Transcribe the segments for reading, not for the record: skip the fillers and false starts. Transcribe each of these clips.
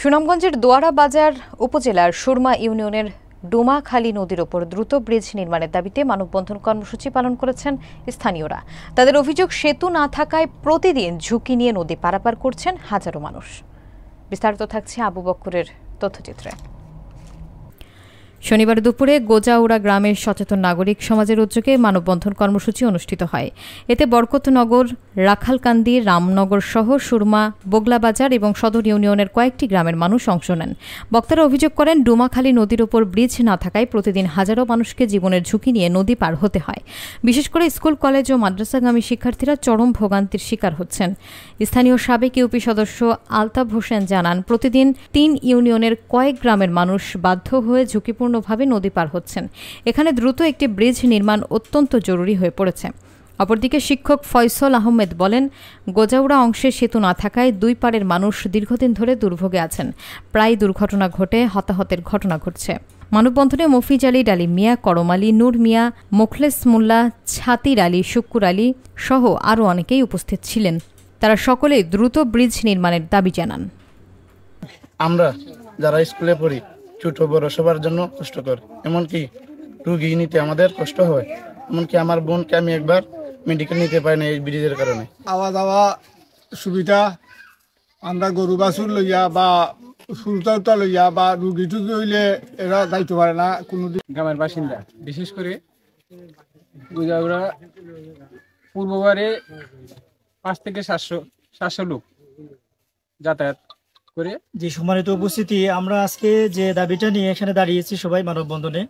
সুনামগঞ্জের দোয়ারা বাজার উপজেলার সুরমা ইউনিয়নের ডোমাখালী নদীর ওপর দ্রুত ব্রিজ নির্মাণের দাবিতে মানববন্ধন কর্মসূচি পালন করেছেন স্থানীয়রা। তাদের অভিযোগ, সেতু না থাকায় প্রতিদিন ঝুঁকি নিয়ে নদী পারাপার করছেন হাজারো মানুষ। বিস্তারিত থাকছে আবু বক্করের তথ্যচিত্রে। শনিবার দুপুরে গোজাউড়া গ্রামের সচেতন নাগরিক সমাজের উদ্যোগে মানববন্ধন কর্মসূচি অনুষ্ঠিত হয়। এতে বরকতনগর, রাখালকান্দি, রামনগর সহ সুরমা, বগলাবাজার এবং সদর ইউনিয়নের কয়েকটি গ্রামের মানুষ অংশ নেন। বক্তারা অভিযোগ করেন, ডোমাখালী নদীর ওপর ব্রিজ না থাকায় প্রতিদিন হাজারো মানুষকে জীবনের ঝুঁকি নিয়ে নদী পার হতে হয়। বিশেষ করে স্কুল, কলেজ ও মাদ্রাসাগামী শিক্ষার্থীরা চরম ভোগান্তির শিকার হচ্ছেন। স্থানীয় সাবেক ইউপি সদস্য আলতাফ হোসেন জানান, প্রতিদিন ৩ ইউনিয়নের কয়েক গ্রামের মানুষ বাধ্য হয়ে ঝুঁকিপূর্ণভাবে নদী পার হচ্ছেন। এখানে দ্রুত একটি ব্রিজ নির্মাণ অত্যন্ত জরুরি হয়ে পড়েছে। অপরদিকে শিক্ষক ফয়সল আহমেদ বলেন, গোজাউড়া অংশে সেতু না থাকায় দুই পাড়ের মানুষ দীর্ঘদিন ধরে দুর্ভোগে আছেন। প্রায় দুর্ঘটনা ঘটে, হতাহতের ঘটনা ঘটছে। মানববন্ধনে মফিজ আলী, ডালিম মিয়া, করম আলী, নূর মিয়া, মোখলেস মোল্লা, ছাতির আলী, শুক্কুর আলী সহ আরও অনেকেই উপস্থিত ছিলেন। তারা সকলেই দ্রুত ব্রিজ নির্মাণের দাবি জানান। আমরা যারা স্কুলে পড়ি, ছোট বড় সবার জন্য কষ্টকর। এমনকি রুগী নিতে আমাদের কষ্ট হয়। এমনকি আমার বোনকে আমি একবার মেডিকেল নিতে পারি না এই ব্রিজের কারণে। আওয়া যাওয়া সুবিধা, আমরা গরু বাছুর লইয়া বা সুলতা লইয়া বা রুগী টুগি হইলে এরা যাইতে পারে না। কোনো গ্রামের বাসিন্দা, বিশেষ করে গোজাউড়া পূর্ববারে 5 থেকে 700 লোক যাতায়াত করে। যে সম্মানিত উপস্থিতি, আমরা আজকে যে দাবিটা নিয়ে এখানে দাঁড়িয়েছি সবাই মানববন্ধনে,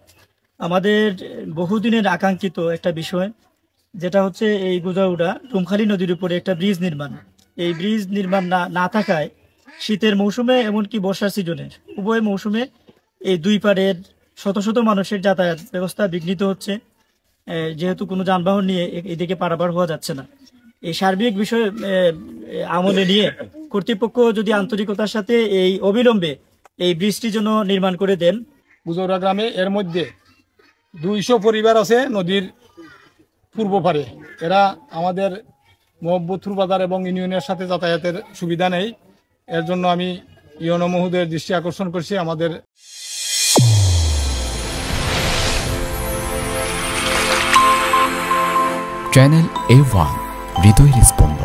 আমাদের বহুদিনের আকাঙ্ক্ষিত একটা বিষয়, যেটা হচ্ছে এই গোজাউড়া ডোমখালী নদীর উপরে একটা ব্রিজ নির্মাণ। এই ব্রিজ নির্মাণ না থাকায় শীতের মৌসুমে এমনকি বর্ষার সিজনের উভয় মৌসুমে এই দুই পাড়ের শত শত মানুষের যাতায়াত ব্যবস্থা বিঘ্নিত হচ্ছে, যেহেতু কোনো যানবাহন নিয়ে এদিকে পারাপার হওয়া যাচ্ছে না। এই সার্বিক বিষয় আমলে নিয়ে কর্তৃপক্ষ যদি আন্তরিকতার সাথে এই অবিলম্বে এই ব্রিজটি যেন নির্মাণ করে দেন। গোজাউড়া গ্রামে এর মধ্যে 200 পরিবার আছে নদীর পূর্ব পারে। এরা আমাদের মোহাম্মদপুর বাজার এবং ইউনিয়নের সাথে যাতায়াতের সুবিধা নেই। এর জন্য আমি ইউনো মহোদয়ের দৃষ্টি আকর্ষণ করছি। আমাদের চ্যানেল A1 হৃদয়ের স্পন্দন।